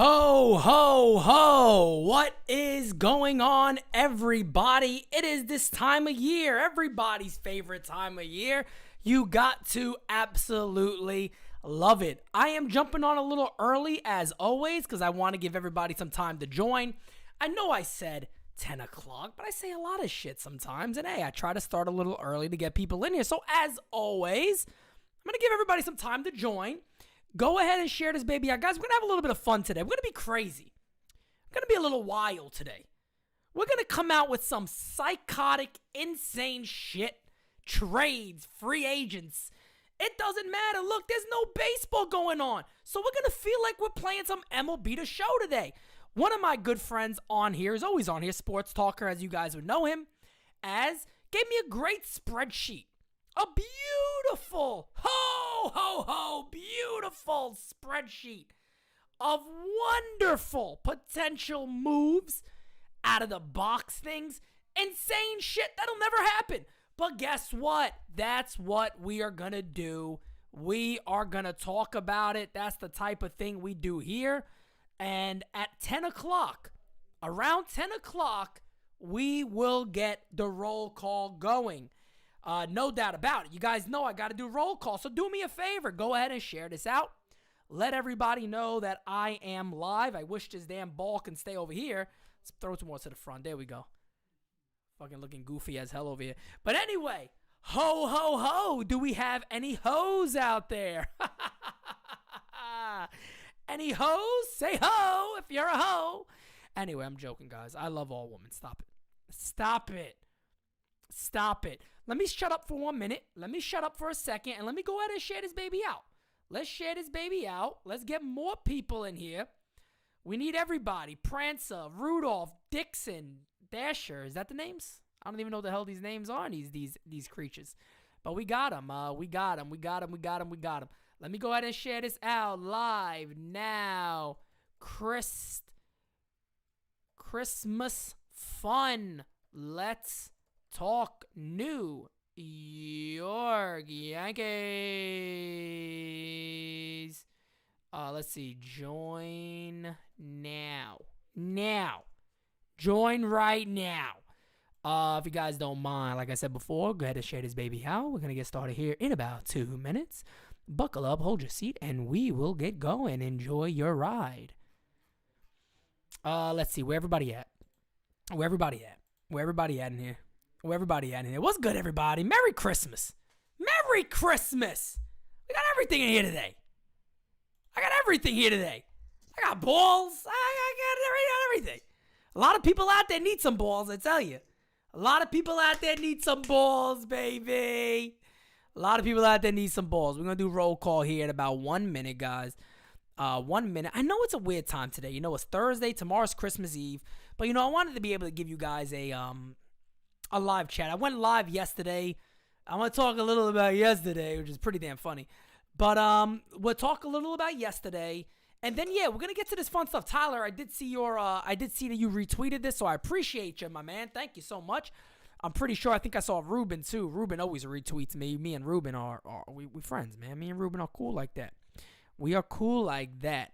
Ho, ho, ho. What is going on, everybody? It is this time of year, everybody's favorite time of year. You got to absolutely love it. I am jumping on a little early, as always, because I want to give everybody some time to join. I know I said 10 o'clock, but I say a lot of shit sometimes. And hey, I try to start a little early to get people in here. So as always, I'm going to give everybody some time to join. Go ahead and share this baby out. Guys, we're going to have a little bit of fun today. We're going to be crazy. We're going to be a little wild today. We're going to come out with some psychotic, insane shit. Trades, free agents. It doesn't matter. Look, there's no baseball going on. So we're going to feel like we're playing some MLB The Show today. One of my good friends on here is always on here, Sports Talker, as you guys would know him, gave me a great spreadsheet. A beautiful, beautiful spreadsheet of wonderful potential moves, out of the box things, insane shit that'll never happen. But guess what? That's what we are going to do. We are going to talk about it. That's the type of thing we do here. And at 10 o'clock, around 10 o'clock, we will get the roll call going. No doubt about it. You guys know I got to do roll call. So do me a favor. Go ahead and share this out. Let everybody know that I am live. I wish this damn ball can stay over here. Let's throw it more to the front. There we go. Fucking looking goofy as hell over here. But anyway, ho, ho, ho. Do we have any hoes out there? Any hoes? Say ho if you're a hoe. Anyway, I'm joking, guys. I love all women. Stop it. Stop it. Stop it. Let me shut up for 1 minute. Let me shut up for a second. And let me go ahead and share this baby out. Let's share this baby out. Let's get more people in here. We need everybody. Prancer, Rudolph, Dixon, Dasher. Is that the names? I don't even know what the hell these names are, these creatures. But we got them. We got them. Let me go ahead and share this out live now. Christmas fun. Let's talk New York Yankees. Let's see. Join now. Join right now. If you guys don't mind, like I said before, go ahead and share this baby out. We're going to get started here in about 2 minutes. Buckle up, hold your seat, and we will get going. Enjoy your ride. Let's see. Where everybody at in here? What's good, everybody? Merry Christmas. Merry Christmas. We got everything in here today. I got balls. I got everything. A lot of people out there need some balls, I tell you. A lot of people out there need some balls, baby. A lot of people out there need some balls. We're going to do roll call here in about 1 minute, guys. 1 minute. I know it's a weird time today. You know, it's Thursday. Tomorrow's Christmas Eve. But, you know, I wanted to be able to give you guys a live chat. I went live yesterday. I'm going to talk a little about yesterday, which is pretty damn funny. But we'll talk a little about yesterday. And then, yeah, we're going to get to this fun stuff. Tyler, I did see that you retweeted this, so I appreciate you, my man. Thank you so much. I'm pretty sure, I think I saw Ruben, too. Ruben always retweets me. Me and Ruben we friends, man. Me and Ruben are cool like that. We are cool like that.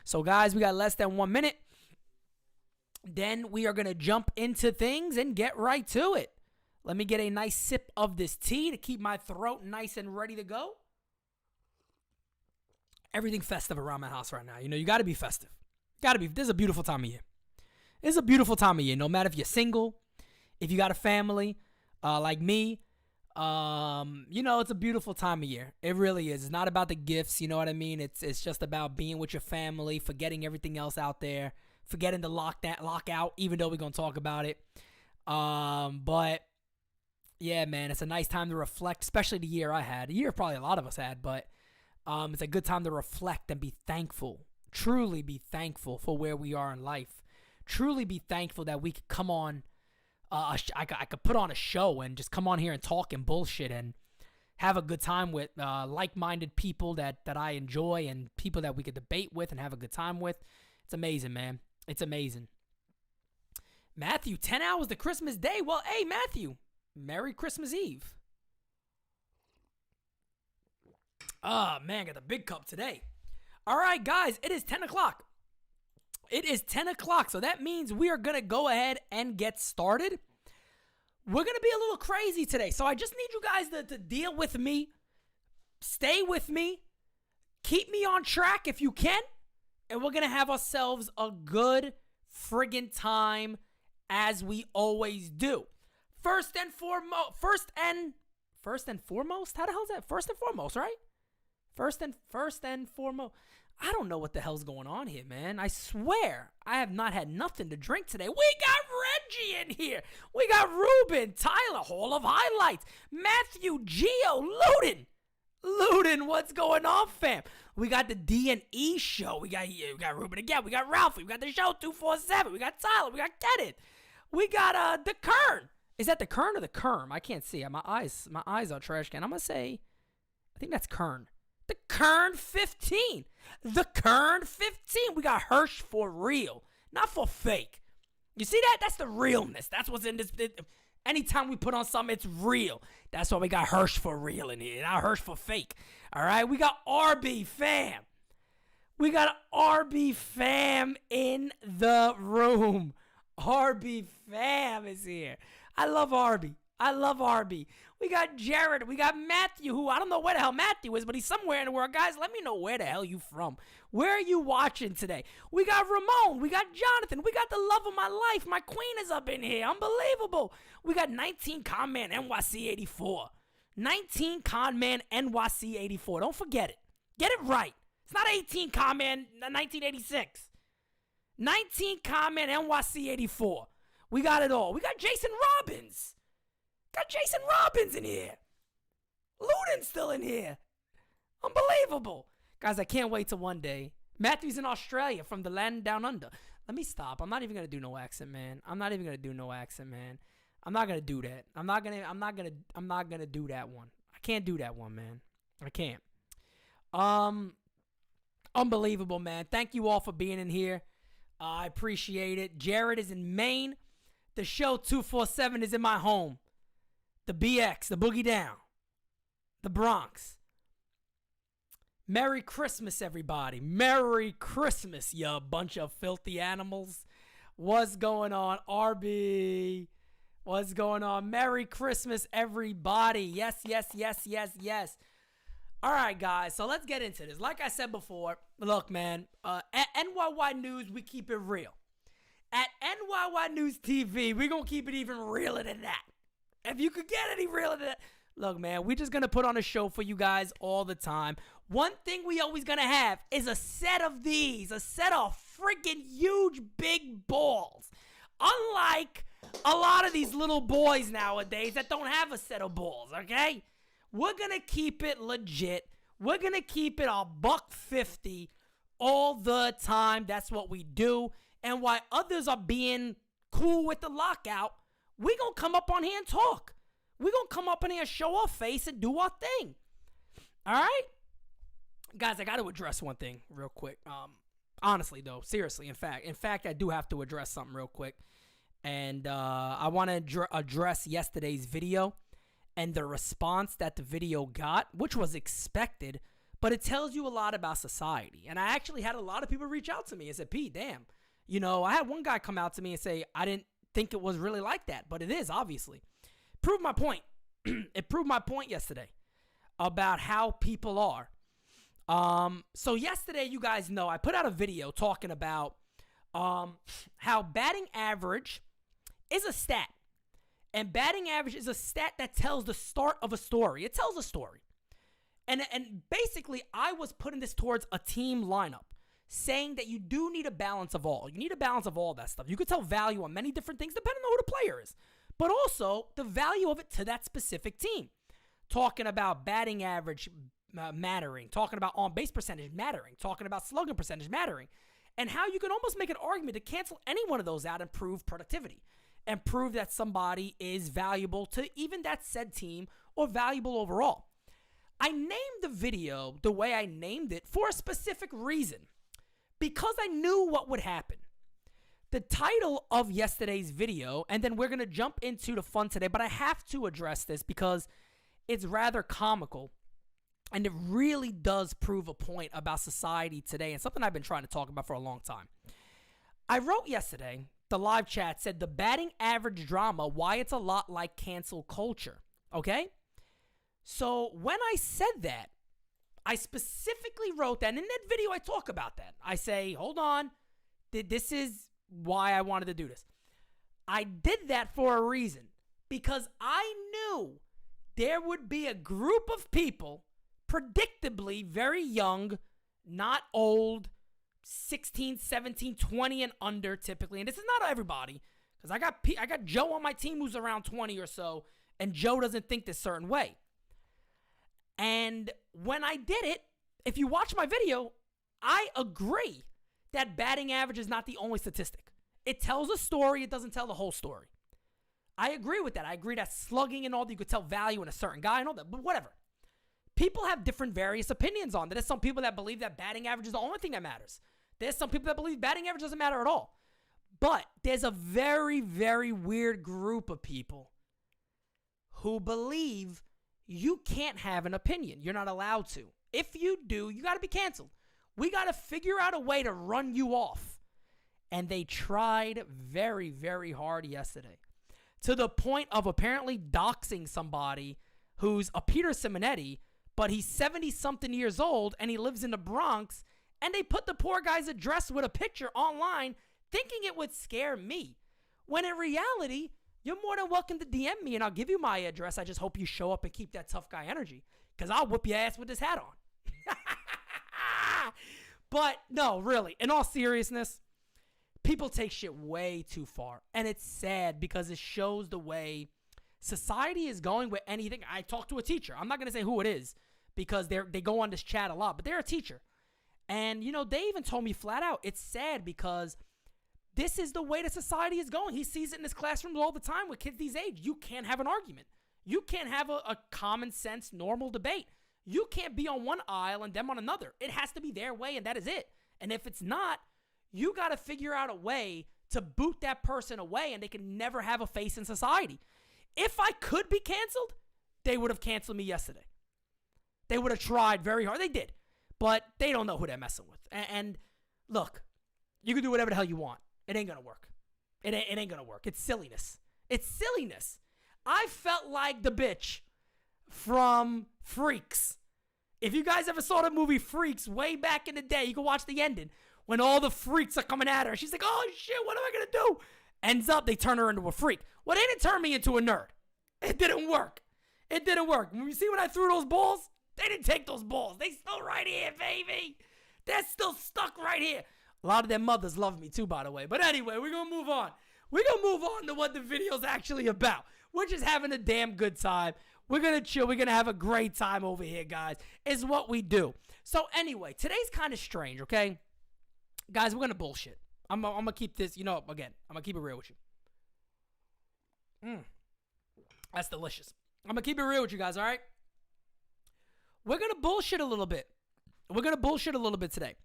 So, guys, we got less than 1 minute. Then we are going to jump into things and get right to it. Let me get a nice sip of this tea to keep my throat nice and ready to go. Everything festive around my house right now. You know, you got to be festive. This is a beautiful time of year. It's a beautiful time of year. No matter if you're single, if you got a family, like me, you know, it's a beautiful time of year. It really is. It's not about the gifts. You know what I mean? It's just about being with your family, forgetting everything else out there, forgetting to lock out, even though we're going to talk about it. But yeah, man, it's a nice time to reflect, especially the year I had. A year probably a lot of us had, but it's a good time to reflect and be thankful. Truly be thankful for where we are in life. Truly be thankful that we could come on. I could put on a show and just come on here and talk and bullshit and have a good time with like-minded people that I enjoy and people that we could debate with and have a good time with. It's amazing, man. It's amazing. Matthew, 10 hours to Christmas Day. Well, hey, Matthew, Merry Christmas Eve. Oh, man, got the big cup today. All right, guys, it is 10 o'clock. It is 10 o'clock, so that means we are going to go ahead and get started. We're going to be a little crazy today, so I just need you guys to deal with me, stay with me, keep me on track if you can, and we're going to have ourselves a good friggin' time as we always do. First and foremost, how the hell is that? First and foremost, right? First and foremost. I don't know what the hell's going on here, man. I swear, I have not had nothing to drink today. We got Reggie in here. We got Ruben, Tyler, Hall of Highlights, Matthew, Gio, Luden, what's going on, fam? We got the D&E show. We got Ruben again. We got Ralphie. We got the show 247. We got Tyler. We got Kenneth. We got the Kern. Is that the Kern or the Kerm? I can't see. My eyes are trash can. I'm gonna say, I think that's Kern. The Kern 15. The Kern 15. We got Hirsch for real, not for fake. You see that? That's the realness. That's what's in this. Anytime we put on something, it's real. That's why we got Hirsch for real in here, not Hirsch for fake. All right? We got RB fam. We got RB fam in the room. RB fam is here. I love RB. We got Jared. We got Matthew, who I don't know where the hell Matthew is, but he's somewhere in the world. Guys, let me know where the hell you from. Where are you watching today? We got Ramon. We got Jonathan. We got the love of my life. My queen is up in here. Unbelievable. We got 19 Conman NYC 84. 19 Conman NYC 84. Don't forget it. Get it right. It's not 18 Conman 1986. 19 Conman NYC 84. We got it all. We got Jason Robbins. Got Jason Robbins in here. Luden's still in here. Unbelievable. Guys, I can't wait till one day. Matthew's in Australia from the land down under. Let me stop. I'm not even going to do no accent, man. I'm not going to do that. I'm not going to do that one. I can't do that one, man. I can't. Unbelievable, man. Thank you all for being in here. I appreciate it. Jared is in Maine. The show 247 is in my home. The BX, the Boogie Down, the Bronx. Merry Christmas, everybody. Merry Christmas, you bunch of filthy animals. What's going on, RB? What's going on? Merry Christmas, everybody. Yes. All right, guys, so let's get into this. Like I said before, look, man, at NYY News, we keep it real. At NyynewsTV, we're going to keep it even realer than that. If you could get any realer than that. Look, man, we're just going to put on a show for you guys all the time. One thing we always going to have is a set of these, a set of freaking huge big balls. Unlike a lot of these little boys nowadays that don't have a set of balls, okay? We're going to keep it legit. We're going to keep it $150 all the time. That's what we do. And while others are being cool with the lockout, we going to come up on here and talk. We going to come up on here and show our face and do our thing. All right? Guys, I got to address one thing real quick. Honestly, though, seriously, in fact, I do have to address something real quick. And I want to address yesterday's video and the response that the video got, which was expected, but it tells you a lot about society. And I actually had a lot of people reach out to me and said, Pete, damn. You know, I had one guy come out to me and say, I didn't think it was really like that, but it is, obviously. Proved my point. It proved my point yesterday about how people are. So yesterday, you guys know, I put out a video talking about how batting average is a stat. And batting average is a stat that tells the start of a story. It tells a story. And basically, I was putting this towards a team lineup, saying that you do need a balance of all. You need a balance of all that stuff. You could tell value on many different things depending on who the player is, but also the value of it to that specific team. Talking about batting average mattering, talking about on-base percentage mattering, talking about slugging percentage mattering, and how you can almost make an argument to cancel any one of those out and prove productivity and prove that somebody is valuable to even that said team or valuable overall. I named the video the way I named it for a specific reason. Because I knew what would happen. The title of yesterday's video, and then we're going to jump into the fun today, but I have to address this because it's rather comical And it really does prove a point about society today and something I've been trying to talk about for a long time. I wrote yesterday, the live chat said the batting average drama, why it's a lot like cancel culture. Okay? So when I said that, I specifically wrote that. And in that video, I talk about that. I say, hold on. This is why I wanted to do this. I did that for a reason. Because I knew there would be a group of people, predictably very young, not old, 16, 17, 20 and under typically. And this is not everybody. Because I got Joe on my team who's around 20 or so. And Joe doesn't think this certain way. And when I did it, if you watch my video, I agree that batting average is not the only statistic. It tells a story. It doesn't tell the whole story. I agree with that. I agree that slugging and all that, you could tell value in a certain guy and all that, but whatever. People have different various opinions on that. There's some people that believe that batting average is the only thing that matters. There's some people that believe batting average doesn't matter at all. But there's a very, very weird group of people who believe you can't have an opinion. You're not allowed to. If you do, you got to be canceled. We got to figure out a way to run you off. And they tried very, very hard yesterday. To the point of apparently doxing somebody who's a Peter Simonetti, but he's 70-something years old and he lives in the Bronx, and they put the poor guy's address with a picture online thinking it would scare me. When in reality, you're more than welcome to DM me and I'll give you my address. I just hope you show up and keep that tough guy energy because I'll whoop your ass with this hat on. But no, really, in all seriousness, people take shit way too far. And it's sad because it shows the way society is going with anything. I talked to a teacher. I'm not going to say who it is because they go on this chat a lot, but they're a teacher. And, you know, they even told me flat out, it's sad because this is the way that society is going. He sees it in his classrooms all the time with kids these age. You can't have an argument. You can't have a common sense, normal debate. You can't be on one aisle and them on another. It has to be their way and that is it. And if it's not, you got to figure out a way to boot that person away and they can never have a face in society. If I could be canceled, they would have canceled me yesterday. They would have tried very hard. They did. But they don't know who they're messing with. And look, you can do whatever the hell you want. It ain't going to work. It ain't going to work. It's silliness. It's silliness. I felt like the bitch from Freaks. If you guys ever saw the movie Freaks way back in the day, you can watch the ending when all the freaks are coming at her. She's like, oh shit, what am I going to do? Ends up, they turn her into a freak. Well, they didn't turn me into a nerd. It didn't work. It didn't work. When you see when I threw those balls, they didn't take those balls. They still right here, baby. They're still stuck right here. A lot of their mothers love me too, by the way. But anyway, we're going to move on. We're going to move on to what the video's actually about. We're just having a damn good time. We're going to chill. We're going to have a great time over here, guys. It's what we do. So anyway, today's kind of strange, okay? Guys, we're going to bullshit. I'm going to keep this, you know, again, I'm going to keep it real with you. That's delicious. I'm going to keep it real with you guys, all right? We're going to bullshit a little bit. We're going to bullshit a little bit today.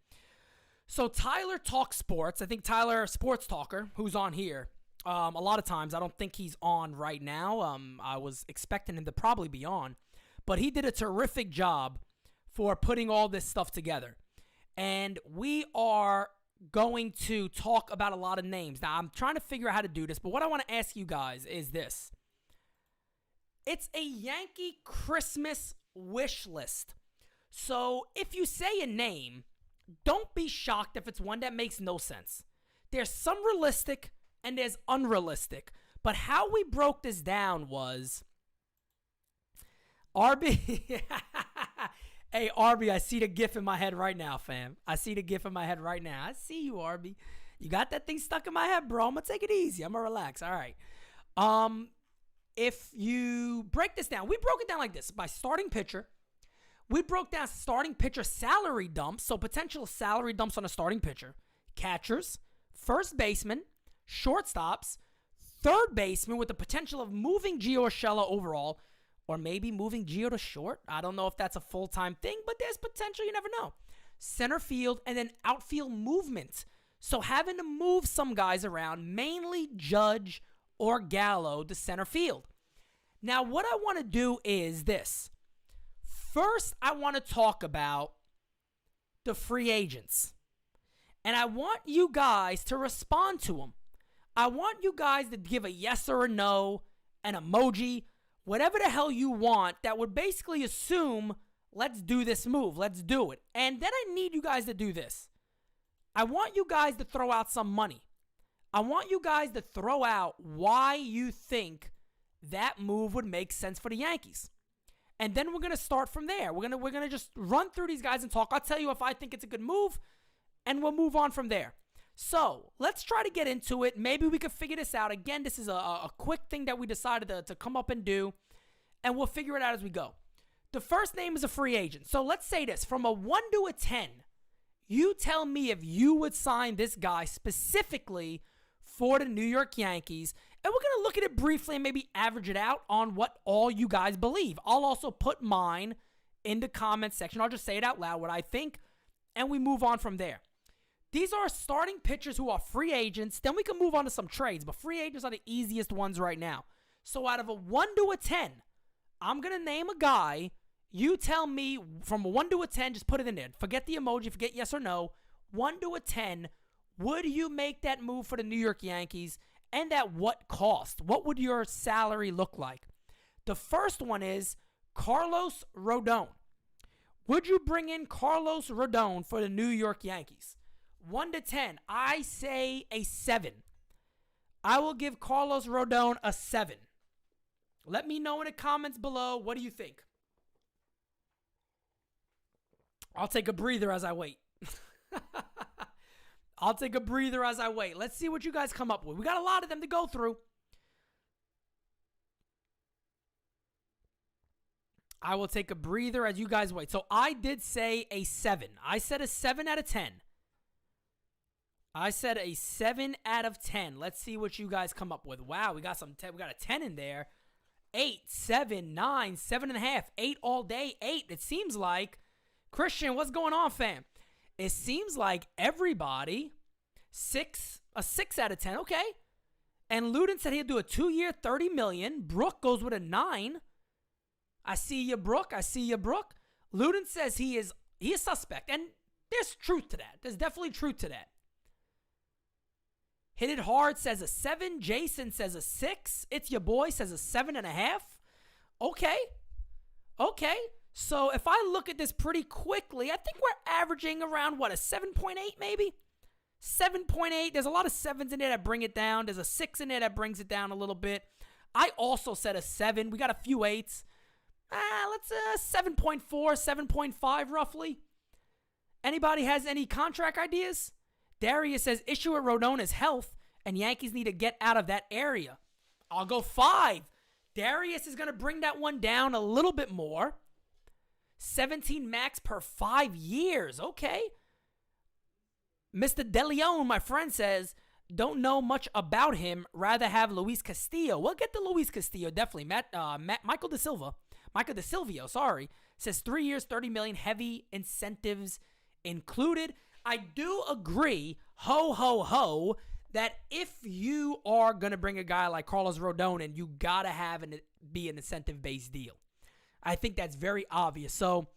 So Tyler Talks Sports. I think Tyler, Sports Talker, who's on here, a lot of times, I don't think he's on right now. I was expecting him to probably be on. But he did a terrific job for putting all this stuff together. And we are going to talk about a lot of names. Now, I'm trying to figure out how to do this, but what I want to ask you guys is this. It's a Yankee Christmas wish list. So if you say a name, don't be shocked if it's one that makes no sense. There's some realistic and there's unrealistic. But how we broke this down was RB. Hey, RB, I see the gif in my head right now, fam. I see the gif in my head right now. I see you, RB. You got that thing stuck in my head, bro. I'm going to take it easy. I'm going to relax. All right. If you break this down, we broke it down like this. By starting pitcher, we broke down starting pitcher salary dumps, so potential salary dumps on a starting pitcher, catchers, first baseman, shortstops, third baseman with the potential of moving Gio Urshela overall, or maybe moving Gio to short. I don't know if that's a full-time thing, but there's potential. You never know. Center field and then outfield movement. So having to move some guys around, mainly Judge or Gallo to center field. Now, what I want to do is this. First, I want to talk about the free agents. And I want you guys to respond to them. I want you guys to give a yes or a no, an emoji, whatever the hell you want that would basically assume, let's do this move, let's do it. And then I need you guys to do this. I want you guys to throw out some money. I want you guys to throw out why you think that move would make sense for the Yankees. And then we're going to start from there. We're going to just run through these guys and talk. I'll tell you if I think it's a good move, and we'll move on from there. So let's try to get into it. Maybe we could figure this out. Again, this is a quick thing that we decided to come up and do, and we'll figure it out as we go. The first name is a free agent. So let's say this. From a 1 to a 10, you tell me if you would sign this guy specifically for the New York Yankees, and we're going to look at it briefly and maybe average it out on what all you guys believe. I'll also put mine in the comment section. I'll just say it out loud, what I think, and we move on from there. These are starting pitchers who are free agents. Then we can move on to some trades, but free agents are the easiest ones right now. So out of a 1 to a 10, I'm going to name a guy. You tell me from a 1 to a 10, just put it in there. Forget the emoji, forget yes or no. 1 to a 10, would you make that move for the New York Yankees, and at what cost? What would your salary look like? The first one is Carlos Rodon. Would you bring in Carlos Rodon for the New York Yankees? 1 to 10, I say a 7. I will give Carlos Rodon a 7. Let me know in the comments below. What do you think? I'll take a breather as I wait. I'll take a breather as I wait. Let's see what you guys come up with. We got a lot of them to go through. I will take a breather as you guys wait. So I did say a 7. I said a 7 out of 10. I said a 7 out of 10. Let's see what you guys come up with. Wow, we got we got a 10 in there. 8, 7, 9, 7.5, 8 all day, 8. It seems like, Christian, what's going on, fam? It seems like everybody, a 6 out of 10, okay. And Luden said he'll do a 2-year, $30 million. Brooke goes with a 9. I see you, Brooke. Luden says he is suspect, and there's truth to that. There's definitely truth to that. Hit It Hard says a 7. Jason says a 6. It's Your Boy says a 7.5. Okay. So if I look at this pretty quickly, I think we're averaging around, a 7.8 maybe? 7.8. There's a lot of 7s in there that bring it down. There's a 6 in there that brings it down a little bit. I also said a 7. We got a few 8s. Let's 7.4, 7.5 roughly. Anybody has any contract ideas? Darius says issue with Rodon is health, and Yankees need to get out of that area. I'll go 5. Darius is going to bring that one down a little bit more. 17 max per 5 years. Okay. Mr. DeLeon, my friend, says, don't know much about him. Rather have Luis Castillo. We'll get to Luis Castillo, definitely. Michael DeSilvio, says 3 years, $30 million, heavy incentives included. I do agree, that if you are going to bring a guy like Carlos Rodon in, you got to be an incentive-based deal. I think that's very obvious. So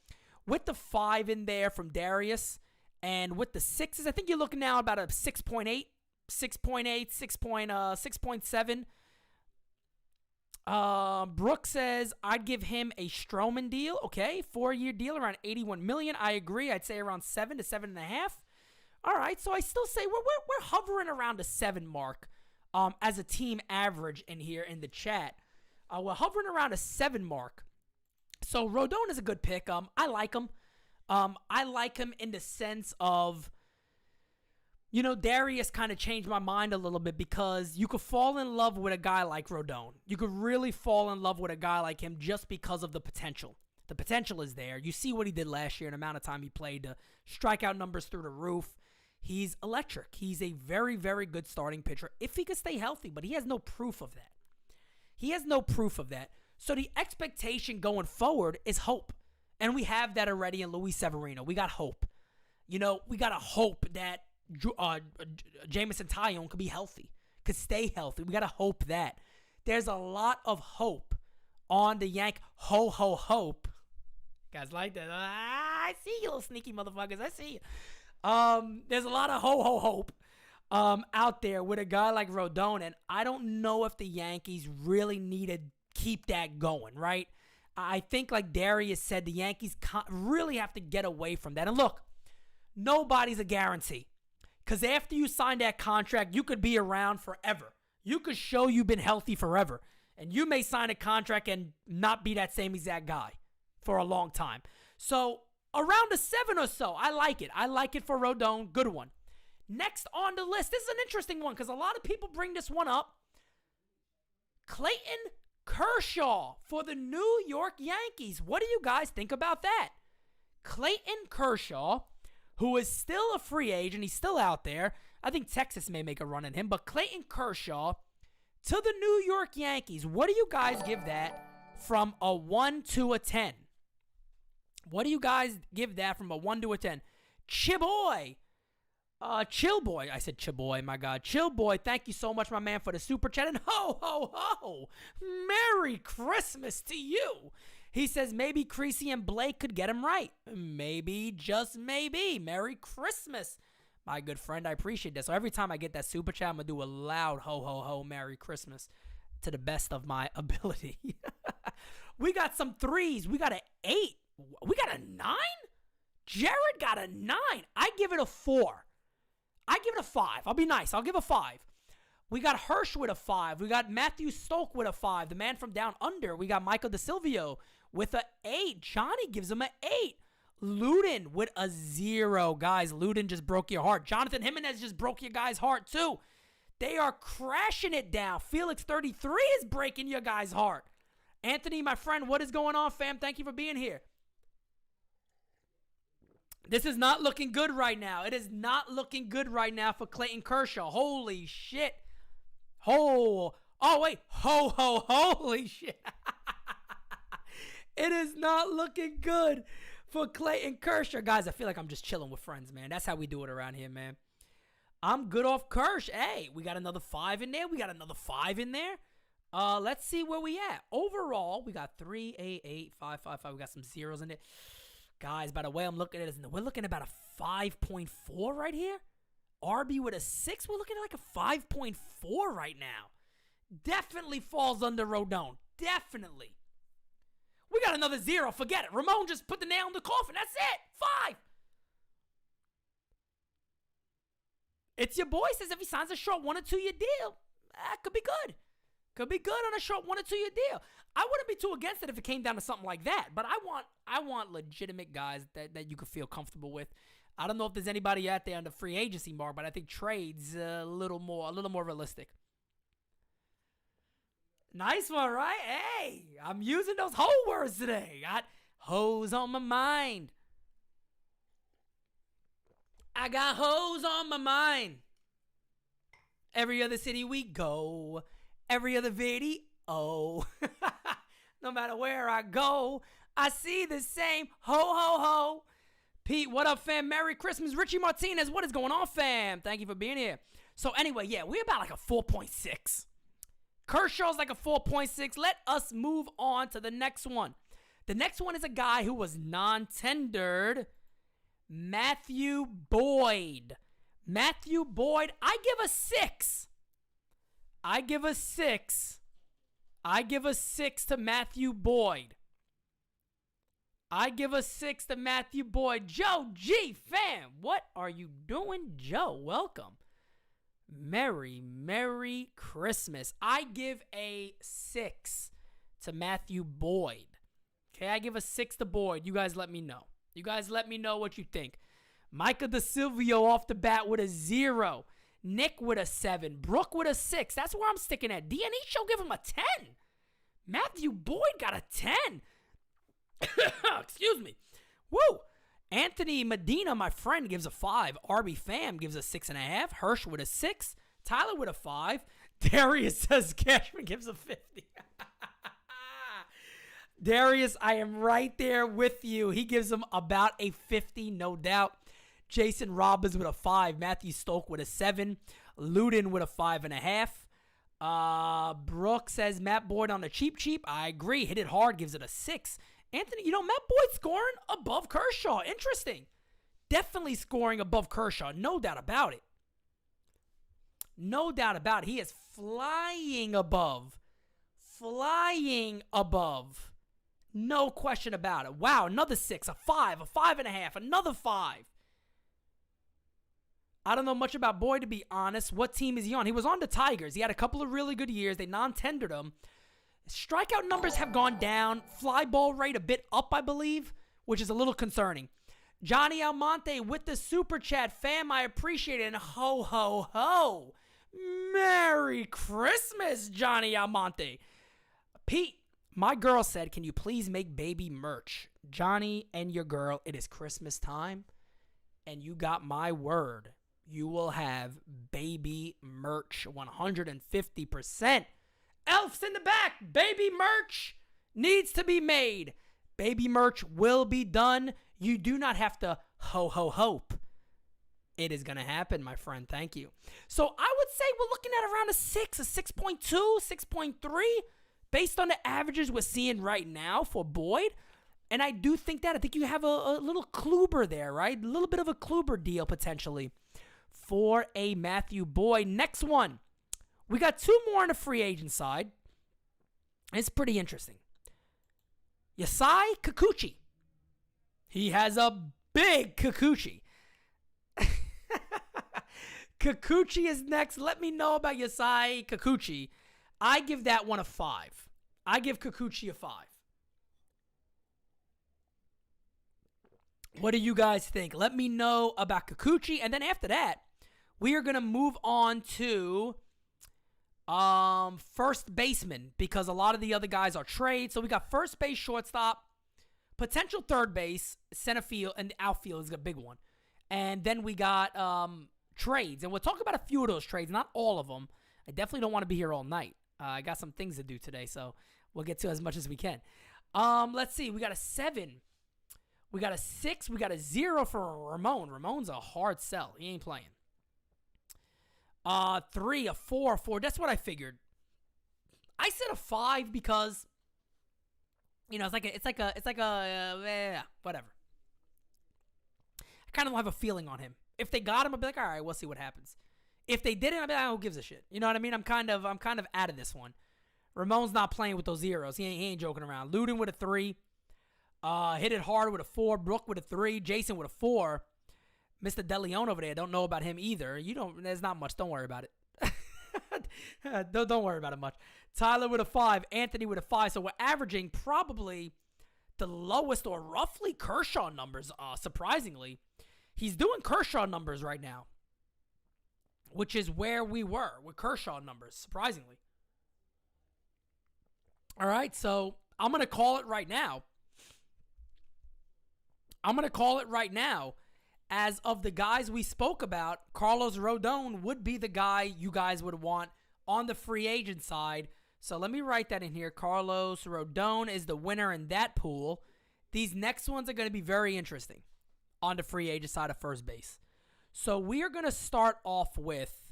with the 5 in there from Darius and with the 6s, I think you're looking now about a 6.8, 6.7. Brooke says, I'd give him a Stroman deal. Okay, 4-year deal, around $81 million. I agree. I'd say around 7 to 7.5. All right, so I still say we're hovering around the 7 mark as a team average in here in the chat. We're hovering around a 7 mark. So Rodon is a good pick. I like him. I like him in the sense of, Darius kind of changed my mind a little bit because you could fall in love with a guy like Rodon. You could really fall in love with a guy like him just because of the potential. The potential is there. You see what he did last year in the amount of time he played. The strikeout numbers through the roof. He's electric. He's a very, very good starting pitcher if he could stay healthy, but he has no proof of that. So the expectation going forward is hope. And we have that already in Luis Severino. We got hope. We got to hope that Jameson Taillon could be healthy, could stay healthy. We got to hope that. There's a lot of hope on the hope. Guys like that. I see you, little sneaky motherfuckers. I see you. There's a lot of hope out there with a guy like Rodon, and I don't know if the Yankees really need to keep that going, right? I think, like Darius said, the Yankees really have to get away from that. And look, nobody's a guarantee. Because after you sign that contract, you could be around forever. You could show you've been healthy forever. And you may sign a contract and not be that same exact guy for a long time. So around a 7 or so, I like it. I like it for Rodon. Good one. Next on the list, this is an interesting one because a lot of people bring this one up. Clayton Kershaw for the New York Yankees. What do you guys think about that? Clayton Kershaw, who is still a free agent. He's still out there. I think Texas may make a run at him. But Clayton Kershaw to the New York Yankees. What do you guys give that from a 1 to a 10? What do you guys give that from a 1 to a 10? Chiboy. Chill Boy. I said Chiboy, my God. Chill Boy, thank you so much, my man, for the super chat. And ho, ho, ho. Merry Christmas to you. He says maybe Creasy and Blake could get him right. Maybe, just maybe. Merry Christmas, my good friend. I appreciate that. So every time I get that super chat, I'm going to do a loud ho, ho, ho, Merry Christmas to the best of my ability. We got some 3s. We got an 8. We got a 9? Jared got a 9. I give it a 4. I give it a 5. I'll be nice. I'll give a 5. We got Hirsch with a 5. We got Matthew Stoke with a 5. The man from down under. We got Michael DeSilvio with a 8. Johnny gives him an 8. Luden with a 0. Guys, Luden just broke your heart. Jonathan Jimenez just broke your guy's heart too. They are crashing it down. Felix 33 is breaking your guy's heart. Anthony, my friend, what is going on, fam? Thank you for being here. This is not looking good right now. It is not looking good right now for Clayton Kershaw. Holy shit. Oh, wait. Holy shit. It is not looking good for Clayton Kershaw. Guys, I feel like I'm just chilling with friends, man. That's how we do it around here, man. I'm good off Kersh. Hey, we got another 5 in there. We got another 5 in there. Let's see where we at. Overall, we got 3, 8, 8, 5, 5, 5. We got some zeros in there. Guys, by the way I'm looking at it, we're looking at about a 5.4 right here. RB with a 6. We're looking at like a 5.4 right now. Definitely falls under Rodon. Definitely. We got another 0. Forget it. Ramon just put the nail in the coffin. That's it. 5. It's your boy says if he signs a short 1 or 2 year deal, that could be good. Could be good on a short 1 or 2 year deal. I wouldn't be too against it if it came down to something like that. But I want legitimate guys that you could feel comfortable with. I don't know if there's anybody out there on the free agency mark, but I think trades a little more realistic. Nice one, right? Hey, I'm using those whole words today. Got hoes on my mind. I got hoes on my mind. Every other city we go. Every other video. No matter where I go, I see the same ho, ho, ho. Pete, what up, fam? Merry Christmas. Richie Martinez, what is going on, fam? Thank you for being here. So anyway, yeah, we're about like a 4.6. Kershaw's like a 4.6. Let us move on to the next one. The next one is a guy who was non-tendered. Matthew Boyd. Matthew Boyd, I give a 6. I give a 6. I give a 6 to Matthew Boyd. I give a 6 to Matthew Boyd. Joe G, fam, what are you doing, Joe? Welcome. Merry Christmas. I give a 6 to Matthew Boyd. Okay, I give a 6 to Boyd. You guys let me know. You guys let me know what you think. Michael DeSilvio off the bat with a 0. Nick with a 7. Brooke with a 6. That's where I'm sticking at. D&E show give him a 10. Matthew Boyd got a 10. Excuse me. Woo. Anthony Medina, my friend, gives a 5. RB Fam gives a 6.5. Hirsch with a 6. Tyler with a 5. Darius says Cashman gives a 50. Darius, I am right there with you. He gives him about a 50, no doubt. Jason Robbins with a 5. Matthew Stoke with a 7. Luden with a 5.5. Brooke says Matt Boyd on the cheap. I agree. Hit it hard. Gives it a 6. Anthony, Matt Boyd scoring above Kershaw. Interesting. Definitely scoring above Kershaw. No doubt about it. No doubt about it. He is flying above. Flying above. No question about it. Wow, another 6, a 5, a 5.5, another 5. I don't know much about Boyd, to be honest. What team is he on? He was on the Tigers. He had a couple of really good years. They non-tendered him. Strikeout numbers have gone down. Fly ball rate a bit up, I believe, which is a little concerning. Johnny Almonte with the Super Chat. Fam, I appreciate it. And ho, ho, ho. Merry Christmas, Johnny Almonte. Pete, my girl said, can you please make baby merch? Johnny and your girl, it is Christmas time, and you got my word. You will have baby merch 150%. Elf's in the back. Baby merch needs to be made. Baby merch will be done. You do not have to hope. It is going to happen, my friend. Thank you. So I would say we're looking at around a 6, a 6.2, 6.3, based on the averages we're seeing right now for Boyd. And I do think that. I think you have a little Kluber there, right? A little bit of a Kluber deal potentially for a Matthew Boyd. Next one. We got 2 more on the free agent side. It's pretty interesting. Yasai Kikuchi. He has a big Kikuchi. Kikuchi is next. Let me know about Yasai Kikuchi. I give that one a 5. I give Kikuchi a 5. What do you guys think? Let me know about Kikuchi. And then after that, we are going to move on to first baseman, because a lot of the other guys are trades. So we got first base, shortstop, potential third base, center field, and the outfield is a big one. And then we got trades. And we'll talk about a few of those trades, not all of them. I definitely don't want to be here all night. I got some things to do today, so we'll get to as much as we can. Let's see. We got a 7. We got a 6. We got a 0 for Ramon. Ramon's a hard sell. He ain't playing. 3, a 4, a 4. That's what I figured. I said a 5 because, it's like a whatever. I kind of have a feeling on him. If they got him, I'll be like, all right, we'll see what happens. If they didn't, I'll be like, who gives a shit? You know what I mean? I'm kind of out of this one. Ramon's not playing with those zeros. He ain't joking around. Luden with a 3. Hit it hard with a 4. Brooke with a 3. Jason with a 4. Mr. DeLeon over there, don't know about him either. There's not much. Don't worry about it. don't worry about it much. Tyler with a 5. Anthony with a 5. So we're averaging probably the lowest or roughly Kershaw numbers, surprisingly. He's doing Kershaw numbers right now, which is where we were with Kershaw numbers, surprisingly. All right, so I'm going to call it right now. As of the guys we spoke about, Carlos Rodon would be the guy you guys would want on the free agent side. So let me write that in here. Carlos Rodon is the winner in that pool. These next ones are going to be very interesting on the free agent side of first base. So we are going to start off with,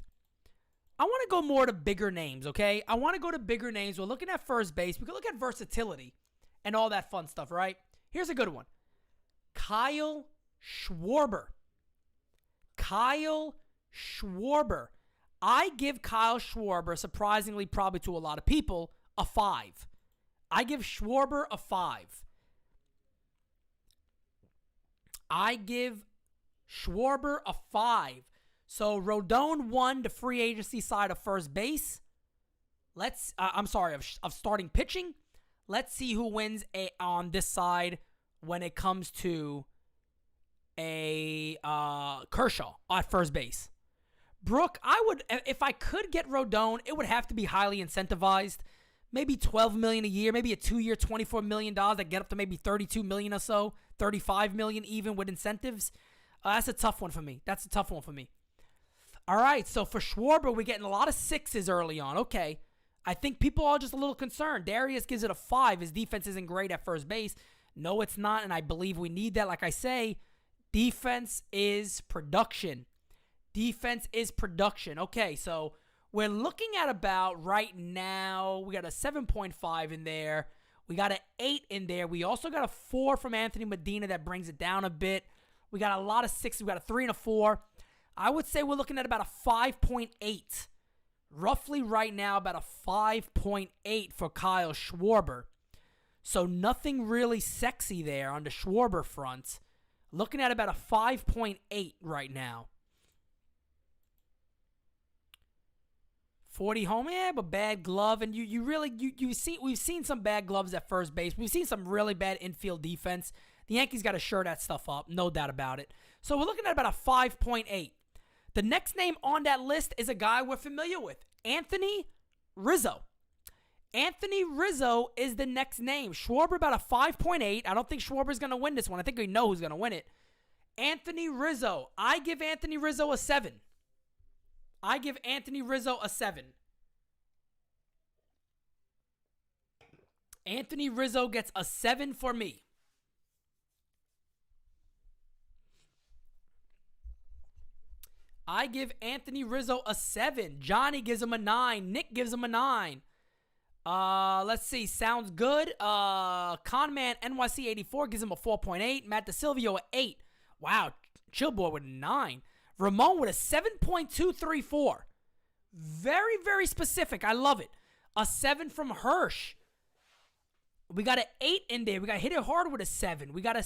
I want to go more to bigger names, okay? I want to go to bigger names. We're looking at first base. We can look at versatility and all that fun stuff, right? Here's a good one. Kyle Schwarber. I give Kyle Schwarber, surprisingly probably to a lot of people, a 5. I give Schwarber a 5. So Rodon won the free agency side of first base. Of starting pitching. Let's see who wins on this side when it comes to a Kershaw at first base. Brooke, if I could get Rodon, it would have to be highly incentivized. Maybe $12 million a year, maybe a 2-year, $24 million that get up to maybe $32 million or so, $35 million even with incentives. That's a tough one for me. All right, so for Schwarber, we're getting a lot of 6s early on. Okay, I think people are just a little concerned. Darius gives it a 5. His defense isn't great at first base. No, it's not, and I believe we need that. Like I say, defense is production. Okay, so we're looking at about right now, we got a 7.5 in there. We got an 8 in there. We also got a 4 from Anthony Medina that brings it down a bit. We got a lot of 6s. We got a 3 and a 4. I would say we're looking at about a 5.8. Roughly right now, about a 5.8 for Kyle Schwarber. So nothing really sexy there on the Schwarber front. Looking at about a 5.8 right now. 40 home, but bad glove, and we've seen some bad gloves at first base. We've seen some really bad infield defense. The Yankees got to shore that stuff up, no doubt about it. So we're looking at about a 5.8. The next name on that list is a guy we're familiar with, Anthony Rizzo. Anthony Rizzo is the next name. Schwarber about a 5.8. I don't think Schwarber's going to win this one. I think we know who's going to win it. Anthony Rizzo. I give Anthony Rizzo a 7. I give Anthony Rizzo a 7. Anthony Rizzo gets a 7 for me. I give Anthony Rizzo a 7. Johnny gives him a 9. Nick gives him a 9. Let's see. Sounds good. Conman NYC84 gives him a 4.8. Matt DeSilvio a 8. Wow. Chillboy with a 9. Ramon with a 7.234. Very, very specific. I love it. A 7 from Hirsch. We got an 8 in there. We got hit it hard with a 7. We got an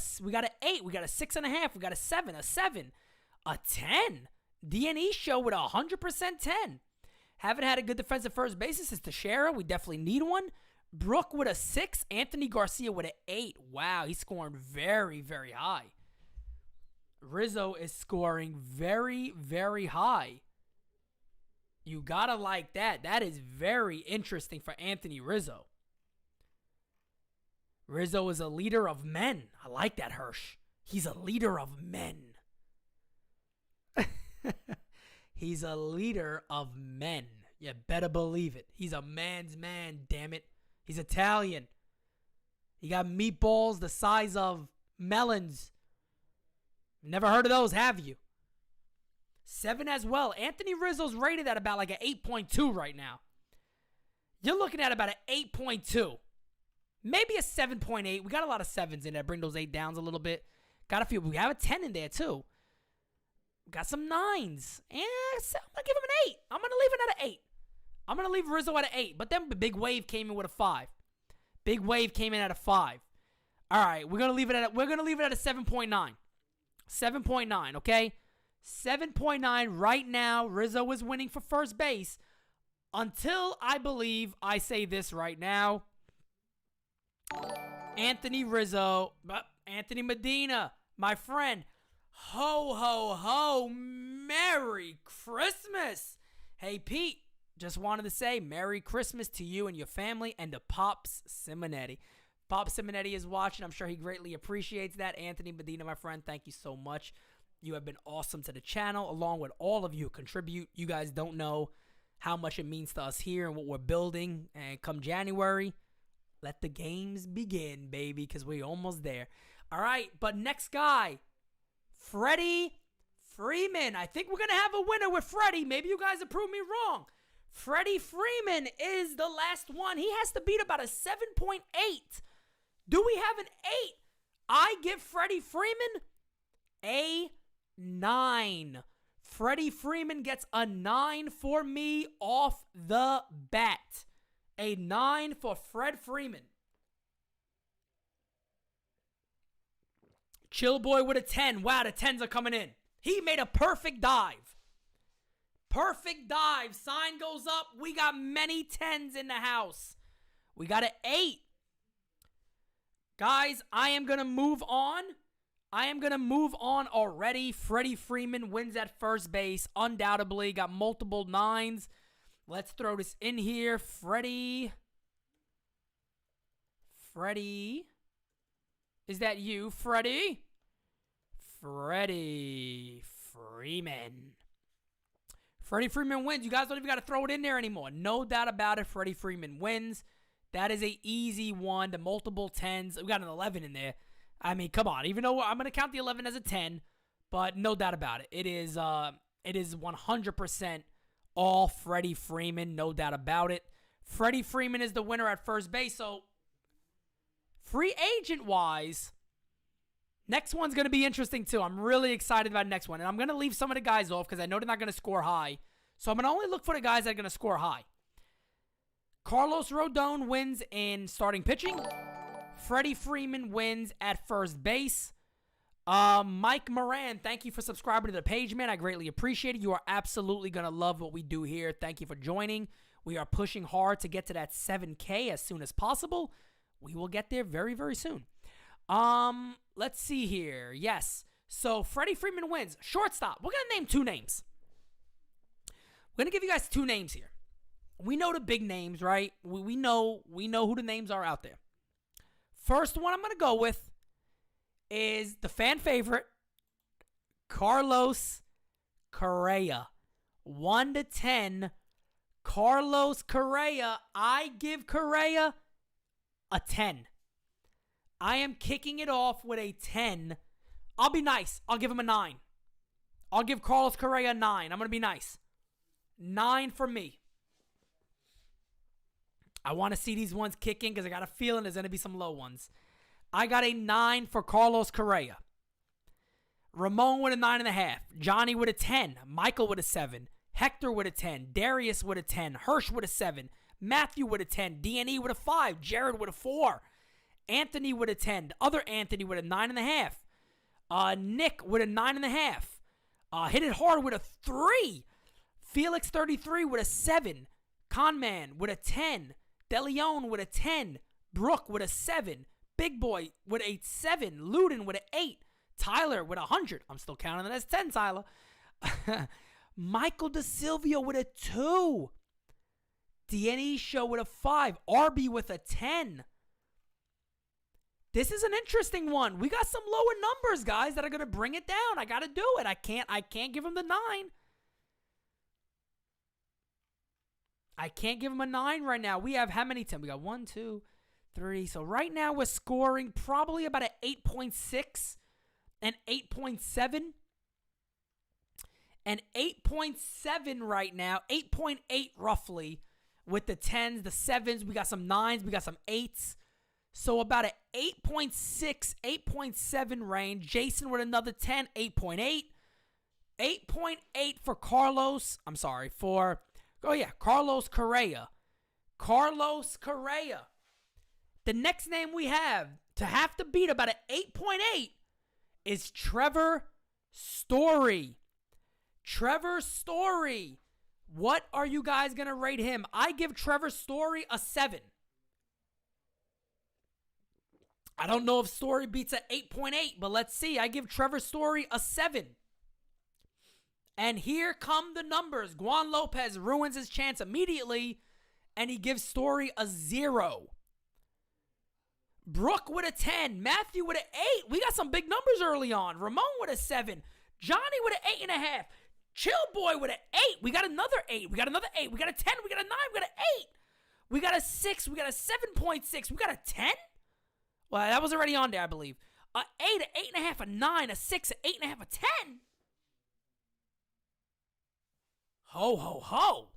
8. We got a 6.5. We got a 7. A 7. A 10. D&E show with a 100% 10. Haven't had a good defensive first basis since Teixeira. We definitely need one. Brooke with a 6. Anthony Garcia with an 8. Wow, he's scoring very, very high. Rizzo is scoring very, very high. You gotta like that. That is very interesting for Anthony Rizzo. Rizzo is a leader of men. I like that, Hirsch. He's a leader of men. He's a leader of men. You better believe it. He's a man's man, damn it. He's Italian. He got meatballs the size of melons. Never heard of those, have you? 7 as well. Anthony Rizzo's rated at about like an 8.2 right now. You're looking at about an 8.2. Maybe a 7.8. We got a lot of 7s in there. Bring those 8 downs a little bit. Got a few. We have a 10 in there too. Got some 9s. And I'm going to give him an 8. I'm going to leave it at an 8. I'm going to leave Rizzo at an 8. But then Big Wave came in with a 5. Big Wave came in at a 5. All right, we're going to leave it at a 7.9. 7.9, okay? 7.9 right now. Rizzo is winning for first base until I say this right now. Anthony Rizzo, Anthony Medina, my friend. Ho, ho, ho. Merry Christmas. Hey, Pete, just wanted to say Merry Christmas to you and your family and to Pops Simonetti. Pops Simonetti is watching. I'm sure he greatly appreciates that. Anthony Medina, my friend, thank you so much. You have been awesome to the channel, along with all of you who contribute. You guys don't know how much it means to us here and what we're building. And come January, let the games begin, baby, because we're almost there. All right, but next guy, Freddie Freeman. I think we're going to have a winner with Freddie. Maybe you guys have proved me wrong. Freddie Freeman is the last one. He has to beat about a 7.8. Do we have an 8? I give Freddie Freeman a 9. Freddie Freeman gets a 9 for me off the bat. A 9 for Fred Freeman. Chillboy with a 10. Wow, the 10s are coming in. He made a perfect dive. Perfect dive. Sign goes up. We got many 10s in the house. We got an 8. Guys, I am going to move on. Already. Freddie Freeman wins at first base. Undoubtedly. Got multiple 9s. Let's throw this in here. Freddie. Is that you, Freddie? Freddie Freeman. Freddie Freeman wins. You guys don't even got to throw it in there anymore. No doubt about it. Freddie Freeman wins. That is a easy one. The multiple 10s. We got an 11 in there. I mean, come on. Even though I'm going to count the 11 as a 10, but no doubt about it. It is 100% all Freddie Freeman. No doubt about it. Freddie Freeman is the winner at first base. So free agent-wise, next one's going to be interesting, too. I'm really excited about the next one. And I'm going to leave some of the guys off because I know they're not going to score high. So I'm going to only look for the guys that are going to score high. Carlos Rodon wins in starting pitching. Freddie Freeman wins at first base. Mike Moran, thank you for subscribing to the page, man. I greatly appreciate it. You are absolutely going to love what we do here. Thank you for joining. We are pushing hard to get to that 7K as soon as possible. We will get there very, very soon. Let's see here. Yes. So Freddie Freeman wins. Shortstop. We're going to name 2 names. We're going to give you guys 2 names here. We know the big names, right? We know who the names are out there. First one I'm going to go with is the fan favorite, Carlos Correa. 1 to 10. Carlos Correa. I give Correa a 10. I am kicking it off with a 10. I'll be nice. I'll give him a 9. I'll give Carlos Correa a 9. I'm going to be nice. 9 for me. I want to see these ones kicking because I got a feeling there's going to be some low ones. I got a 9 for Carlos Correa. Ramon with a 9.5. Johnny with a 10. Michael with a 7. Hector with a 10. Darius with a 10. Hirsch with a 7. Matthew with a 10. DNE with a 5. Jared with a 4. Anthony with a 10. The other Anthony with a 9.5. Nick with a 9.5. Hit it hard with a 3. Felix 33 with a 7. Conman with a 10. DeLeon with a 10. Brooke with a 7. Big Boy with a 7. Luden with an 8. Tyler with 100. I'm still counting that as 10, Tyler. Michael DeSilvio with a 2. DNE Show with a 5. RB with a 10. This is an interesting one. We got some lower numbers, guys, that are going to bring it down. I got to do it. I can't give him the 9. I can't give him a 9 right now. We have how many 10? We got 1, 2, 3. So right now we're scoring probably about an 8.6 and 8.7. And 8.7 right now. 8.8 roughly with the 10s, the 7s. We got some 9s. We got some 8s. So about an 8.6, 8.7 range. Jason with another 10, 8.8. 8.8 for Carlos. I'm sorry, for... Oh, yeah, Carlos Correa. Carlos Correa. The next name we have to have to beat about an 8.8 is Trevor Story. Trevor Story. What are you guys going to rate him? I give Trevor Story a 7. I don't know if Story beats an 8.8, but let's see. I give Trevor Story a 7. And here come the numbers. Juan Lopez ruins his chance immediately, and he gives Story a 0. Brooke with a 10. Matthew with an 8. We got some big numbers early on. Ramon with a 7. Johnny with an 8.5. Chill Boy with an 8. We got another 8. We got another 8. We got a 10. We got a 9. We got an 8. We got a 6. We got a 7.6. We got a 10. Well, that was already on there, I believe. A 8, a 8.5, a 9, a 6, a 8.5, a 10. Ho, ho, ho.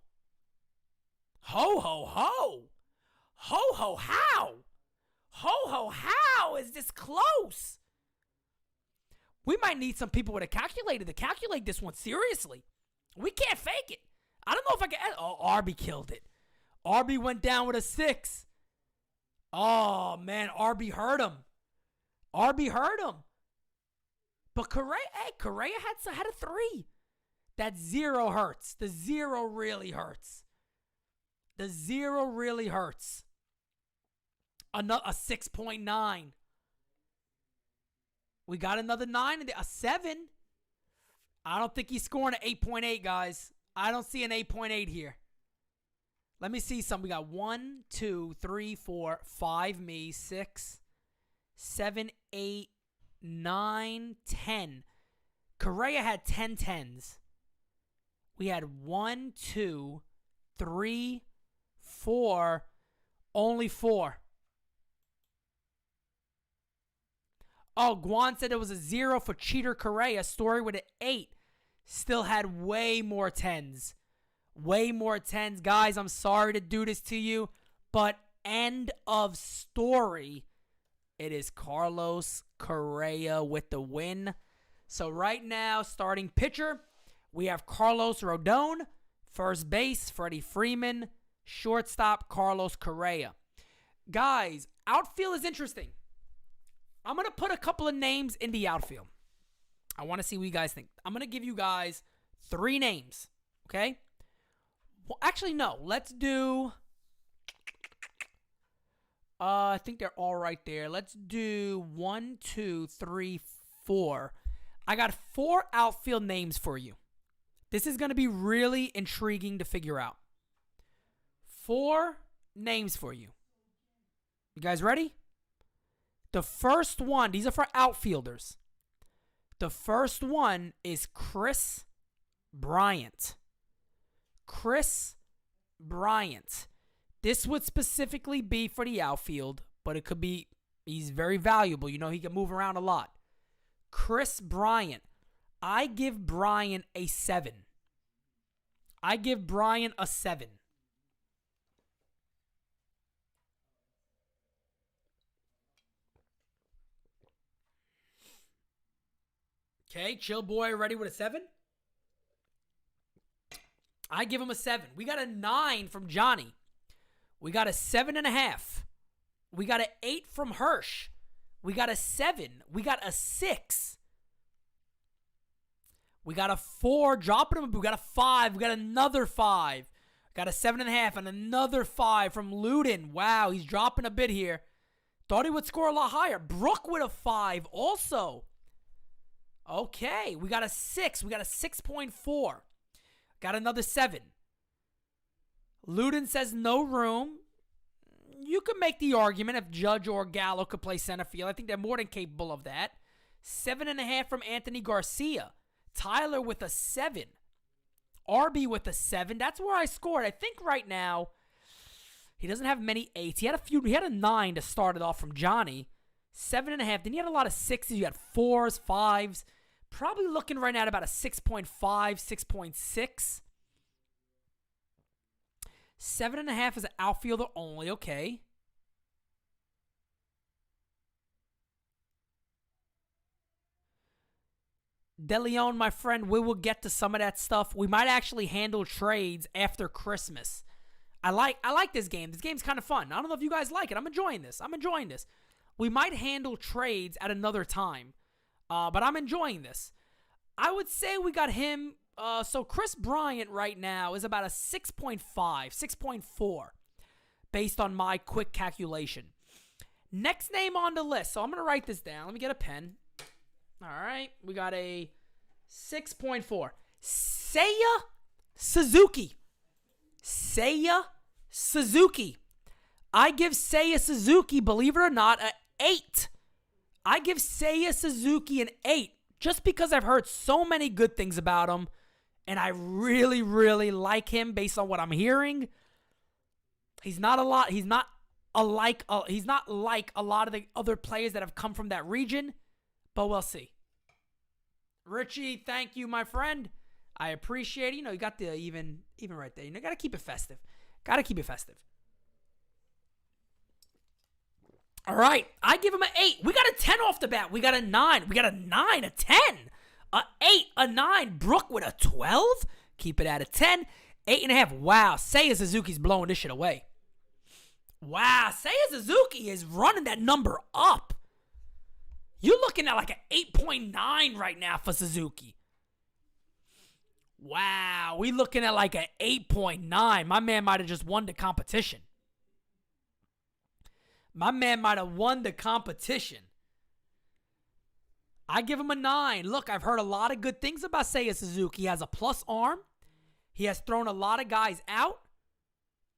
Ho, ho, ho. Ho, ho, how? Ho, ho, how is this close? We might need some people with a calculator to calculate this one seriously. We can't fake it. I don't know if I can. Oh, Arby killed it. Arby went down with a 6. Oh, man, Arby hurt him. Arby hurt him. But Correa had a 3. That 0 hurts. The 0 really hurts. The 0 really hurts. A 6.9. We got another 9 and a 7. I don't think he's scoring an 8.8, guys. I don't see an 8.8 here. Let me see some. We got 1, 2, 3, 4, 5 me, 6, 7, 8, 9, 10. Correa had 10 10s. We had 1, 2, 3, 4, only 4. Oh, Guan said it was a 0 for Cheater Correa. Story with an 8. Still had way more 10s. Way more 10s. Guys, I'm sorry to do this to you, but end of story. It is Carlos Correa with the win. So right now, starting pitcher, we have Carlos Rodon. First base, Freddie Freeman. Shortstop, Carlos Correa. Guys, outfield is interesting. I'm going to put a couple of names in the outfield. I want to see what you guys think. I'm going to give you guys 3 names, okay? Well, actually, no. Let's do... I think they're all right there. Let's do 1, 2, 3, 4. I got 4 outfield names for you. This is going to be really intriguing to figure out. 4 names for you. You guys ready? The first one, these are for outfielders. The first one is Chris Bryant. Chris Bryant. This would specifically be for the outfield, but it could be, he's very valuable. You know, he can move around a lot. Chris Bryant. I give Bryant a 7. I give Bryant a 7. Okay, chill boy, ready with a 7? I give him a 7. We got a 9 from Johnny. We got a 7.5. We got an 8 from Hirsch. We got a 7. We got a 6. We got a 4. Dropping him. We got a 5. We got another 5. Got a 7.5 and another 5 from Ludin. Wow, he's dropping a bit here. Thought he would score a lot higher. Brook with a 5 also. Okay, we got a 6. We got a 6.4. Got another 7. Ludin says no room. You could make the argument if Judge or Gallo could play center field. I think they're more than capable of that. 7.5 from Anthony Garcia. Tyler with a 7. RB with a 7. That's where I scored. I think right now he doesn't have many 8s. He had a few. He had a 9 to start it off from Johnny. 7.5. Then he had a lot of 6s. You had 4s, 5s. Probably looking right now at about a 6.5, 6.6. 7.5 as an outfielder only. Okay. DeLeon, my friend, we will get to some of that stuff. We might actually handle trades after Christmas. I like this game. This game's kind of fun. I don't know if you guys like it. I'm enjoying this. We might handle trades at another time. But I'm enjoying this. I would say we got him. So Chris Bryant right now is about a 6.5, 6.4, based on my quick calculation. Next name on the list. So I'm going to write this down. Let me get a pen. All right. We got a 6.4. Seiya Suzuki. Seiya Suzuki. I give Seiya Suzuki, believe it or not, an 8. I give Seiya Suzuki an 8 just because I've heard so many good things about him, and I really, really like him based on what I'm hearing. He's not like a lot of the other players that have come from that region, but we'll see. Richie, thank you, my friend. I appreciate it. You know, you got the even right there. You know, got to keep it festive. All right, I give him an 8. We got a 10 off the bat. We got a 9. We got a 9, a 10, a 8, a 9. Brook with a 12. Keep it at a 10. 8.5. Wow, Seiya Suzuki's blowing this shit away. Wow, Seiya Suzuki is running that number up. You're looking at like an 8.9 right now for Suzuki. Wow, we looking at like an 8.9. My man might have just won the competition. I give him a 9. Look, I've heard a lot of good things about Seiya Suzuki. He has a plus arm. He has thrown a lot of guys out.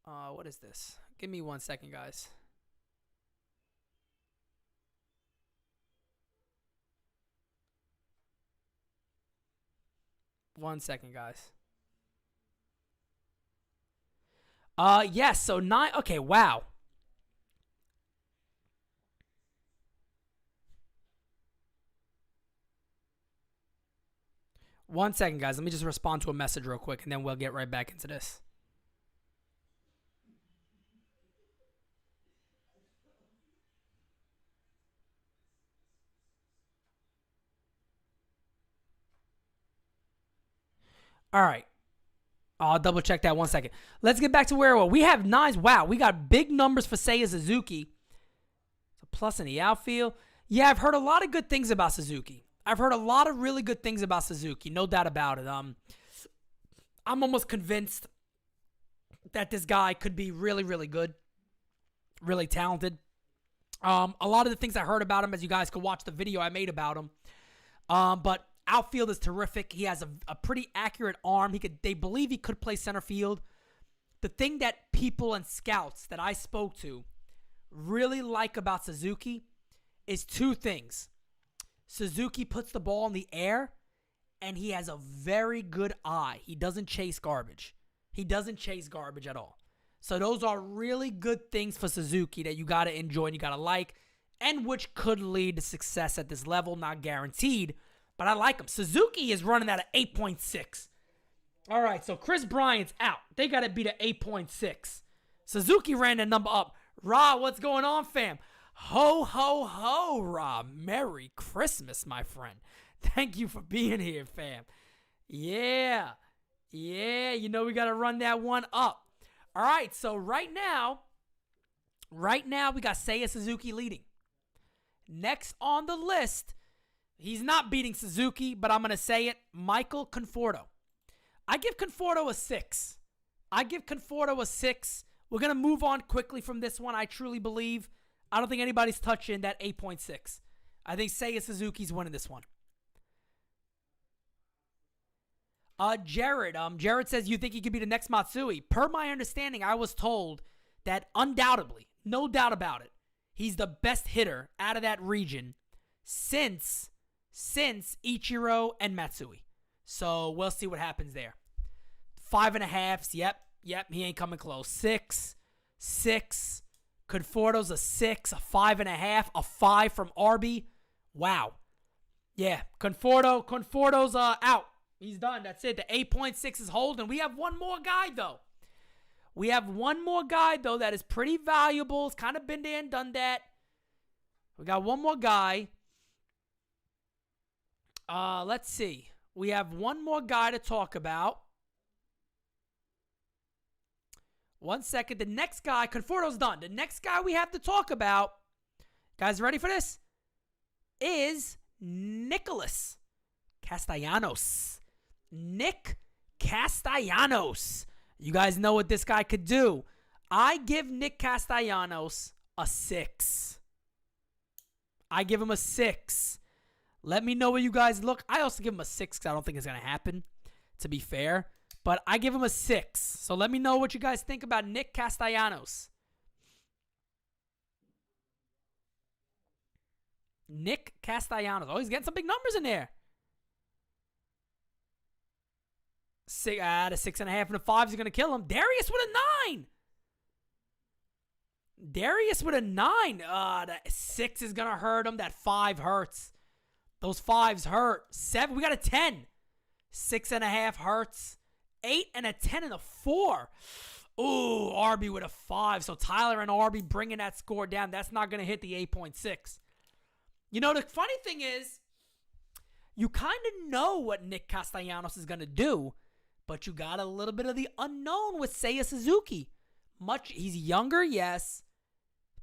What is this? Give me 1 second, guys. Yes, so 9. Okay, wow. One second, guys. Let me just respond to a message real quick, and then we'll get right back into this. All right. I'll double check that 1 second. Let's get back to where we have nines. Wow, we got big numbers for Seiya Suzuki. So plus in the outfield. Yeah, I've heard a lot of good things about Suzuki. I've heard a lot of really good things about Suzuki. No doubt about it. I'm almost convinced that this guy could be really, really good. Really talented. A lot of the things I heard about him, as you guys could watch the video I made about him. But outfield is terrific. He has a pretty accurate arm. They believe he could play center field. The thing that people and scouts that I spoke to really like about Suzuki is two things. Suzuki puts the ball in the air, and he has a very good eye. He doesn't chase garbage. He doesn't chase garbage at all. So those are really good things for Suzuki that you got to enjoy and you got to like, and which could lead to success at this level. Not guaranteed, but I like him. Suzuki is running at an 8.6. All right, so Chris Bryant's out. They got to beat an 8.6. Suzuki ran the number up. Ra, what's going on, fam? Ho, ho, ho, Ra. Merry Christmas, my friend. Thank you for being here, fam. Yeah, you know we got to run that one up. All right, so right now we got Seiya Suzuki leading. Next on the list, he's not beating Suzuki, but I'm going to say it, Michael Conforto. I give Conforto a 6. We're going to move on quickly from this one, I truly believe. I don't think anybody's touching that 8.6. I think Seiya Suzuki's winning this one. Jared says, you think he could be the next Matsui? Per my understanding, I was told that undoubtedly, no doubt about it, he's the best hitter out of that region since Ichiro and Matsui. So we'll see what happens there. 5.5s, yep, he ain't coming close. 6. Conforto's a 6, a 5.5, a 5 from Arby. Wow. Yeah, Conforto's out. He's done. That's it. The 8.6 is holding. We have one more guy, though. That is pretty valuable. It's kind of been there and done that. We got one more guy. Let's see. We have one more guy to talk about. 1 second. The next guy, Conforto's done. The next guy we have to talk about, guys, ready for this? Is Nicholas Castellanos. Nick Castellanos. You guys know what this guy could do. I give Nick Castellanos a 6. I give him a 6. Let me know where you guys look. I also give him a 6 because I don't think it's going to happen, to be fair. But I give him a 6. So let me know what you guys think about Nick Castellanos. Nick Castellanos. Oh, he's getting some big numbers in there. The 6.5 and the 5 is going to kill him. Darius with a 9. That 6 is going to hurt him. That 5 hurts. Those 5s hurt. 7. We got a 10. 6.5 hurts. 8 and a 10 and a 4. Ooh, Arby with a 5. So Tyler and Arby bringing that score down. That's not going to hit the 8.6. You know, the funny thing is, you kind of know what Nick Castellanos is going to do, but you got a little bit of the unknown with Seiya Suzuki. He's younger, yes.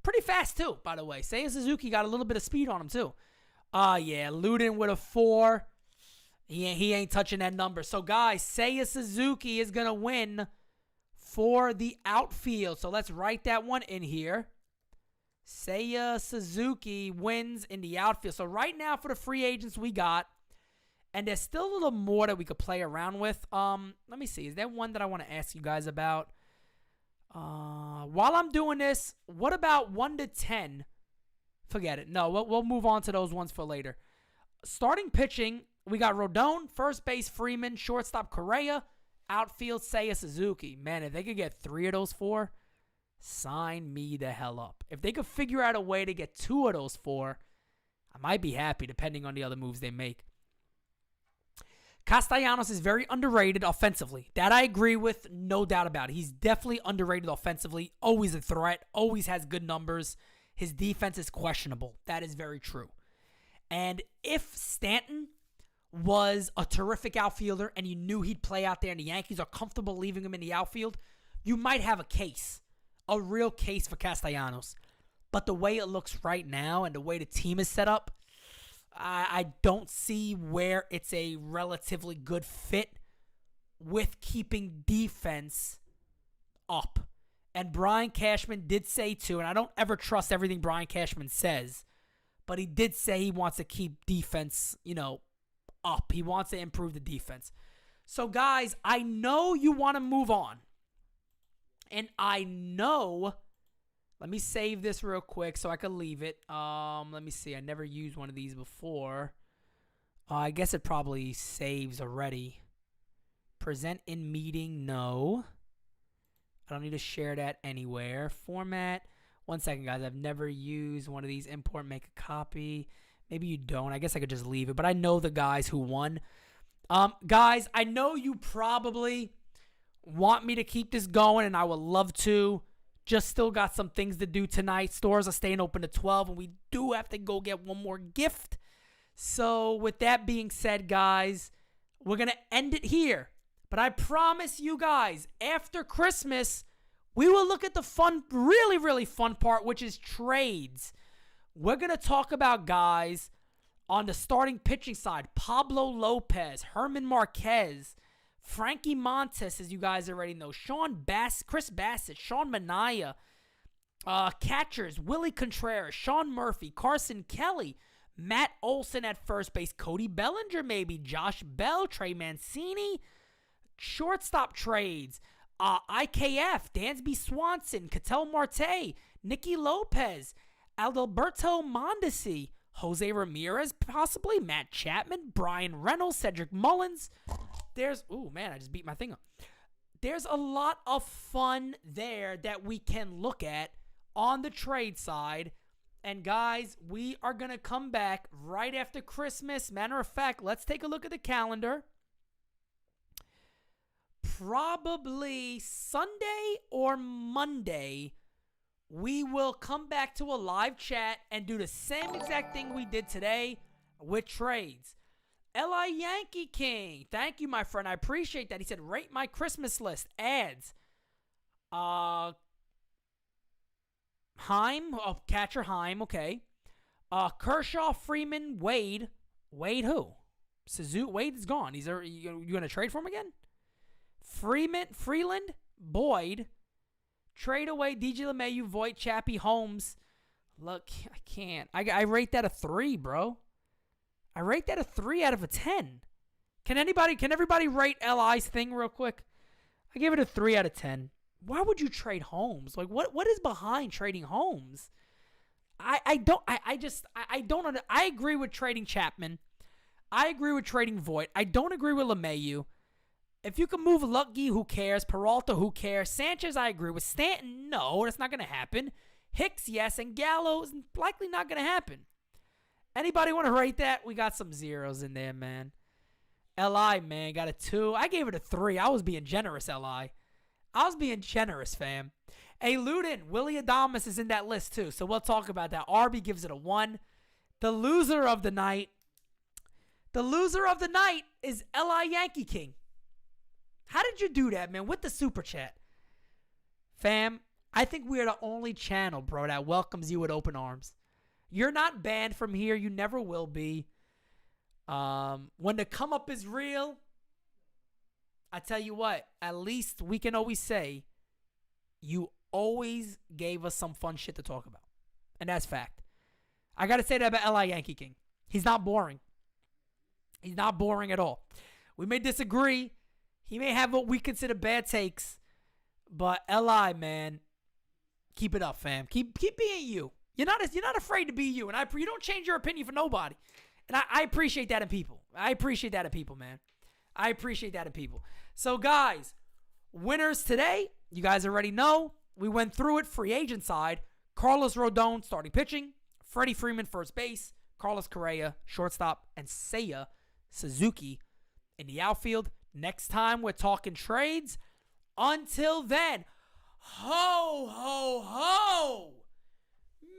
Pretty fast, too, by the way. Seiya Suzuki got a little bit of speed on him, too. Yeah, Luden with a 4. He ain't touching that number. So, guys, Seiya Suzuki is going to win for the outfield. So, let's write that one in here. Seiya Suzuki wins in the outfield. So, right now for the free agents we got, and there's still a little more that we could play around with. Let me see. Is there one that I want to ask you guys about? While I'm doing this, what about 1 to 10? Forget it. No, we'll move on to those ones for later. Starting pitching, we got Rodon, first base Freeman, shortstop Correa, outfield Seiya Suzuki. Man, if they could get 3 of those 4, sign me the hell up. If they could figure out a way to get 2 of those 4, I might be happy depending on the other moves they make. Castellanos is very underrated offensively. That I agree with, no doubt about it. He's definitely underrated offensively. Always a threat. Always has good numbers. His defense is questionable. That is very true. And if Stanton was a terrific outfielder and you knew he'd play out there and the Yankees are comfortable leaving him in the outfield, you might have a real case for Castellanos. But the way it looks right now and the way the team is set up, I don't see where it's a relatively good fit with keeping defense up. And Brian Cashman did say too, and I don't ever trust everything Brian Cashman says, but he did say he wants to keep defense, up. He wants to improve the defense. So guys, I know you want to move on. And I know, let me save this real quick so I can leave it. Let me see. I never used one of these before. I guess it probably saves already. Present in meeting, no. I don't need to share that anywhere. Format. One second, guys. I've never used one of these. Import, make a copy. Maybe you don't. I guess I could just leave it. But I know the guys who won. Guys, I know you probably want me to keep this going, and I would love to. Just still got some things to do tonight. Stores are staying open to 12, and we do have to go get one more gift. So with that being said, guys, we're going to end it here. But I promise you guys, after Christmas, we will look at the fun, really, really fun part, which is trades. We're going to talk about guys on the starting pitching side. Pablo Lopez, Herman Marquez, Frankie Montes, as you guys already know, Chris Bassett, Sean Manaea, catchers, Willie Contreras, Sean Murphy, Carson Kelly, Matt Olson at first base, Cody Bellinger maybe, Josh Bell, Trey Mancini, shortstop trades, IKF, Dansby Swanson, Ketel Marte, Nicky Lopez, Adalberto Mondesi, Jose Ramirez possibly, Matt Chapman, Brian Reynolds, Cedric Mullins. I just beat my thing up. There's a lot of fun there that we can look at on the trade side. And guys, we are going to come back right after Christmas. Matter of fact, let's take a look at the calendar. Probably Sunday or Monday, we will come back to a live chat and do the same exact thing we did today with trades. L.I. Yankee King, thank you, my friend. I appreciate that. He said, rate my Christmas list. Ads. Catcher Heim, okay. Kershaw, Freeman, Wade. Wade who? Suzuki. Wade is gone. You going to trade for him again? Freeland, Boyd. Trade away DJ LeMahieu, Voit, Chappie, Holmes. Look, I can't. I rate that a 3, bro. I rate that a 3 out of a 10. Can everybody rate LI's thing real quick? I give it a 3 out of 10. Why would you trade Holmes? Like, what is behind trading Holmes? I agree with trading Chapman. I agree with trading Voit. I don't agree with LeMahieu. If you can move Lucky, who cares? Peralta, who cares? Sanchez, I agree with. Stanton, no, that's not going to happen. Hicks, yes, and Gallo is likely not going to happen. Anybody want to rate that? We got some zeros in there, man. LI, man, got a 2. I gave it a 3. I was being generous, LI. I was being generous, fam. Hey, Ludin, Willie Adames is in that list, too, so we'll talk about that. Arby gives it a 1. The loser of the night is LI Yankee King. How did you do that, man? With the super chat. Fam, I think we are the only channel, bro, that welcomes you with open arms. You're not banned from here. You never will be. When the come up is real, I tell you what, at least we can always say you always gave us some fun shit to talk about. And that's fact. I got to say that about L.I. Yankee King. He's not boring. He's not boring at all. We may disagree. He may have what we consider bad takes. But L.I., man, keep it up, fam. Keep being you. You're not afraid to be you. And you don't change your opinion for nobody. And I appreciate that in people. I appreciate that in people, man. I appreciate that in people. So, guys, winners today, you guys already know. We went through it. Free agent side. Carlos Rodon starting pitching. Freddie Freeman first base. Carlos Correa shortstop. And Seiya Suzuki in the outfield. Next time we're talking trades. Until then, ho, ho, ho.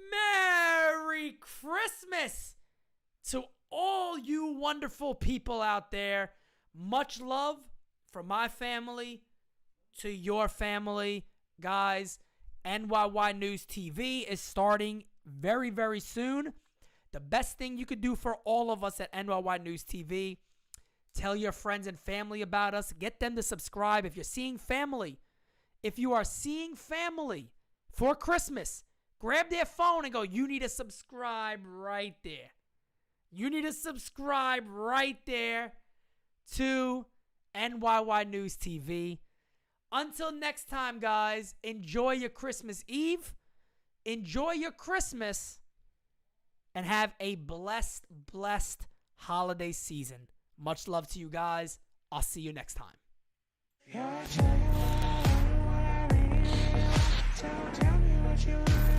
Merry Christmas to all you wonderful people out there. Much love from my family to your family. Guys, NYY News TV is starting very, very soon. The best thing you could do for all of us at NYY News TV, tell your friends and family about us. Get them to subscribe. If you are seeing family for Christmas, grab their phone and go, you need to subscribe right there. You need to subscribe right there to NYY News TV. Until next time, guys, enjoy your Christmas Eve. Enjoy your Christmas. And have a blessed, blessed holiday season. Much love to you guys. I'll see you next time. Tell me what you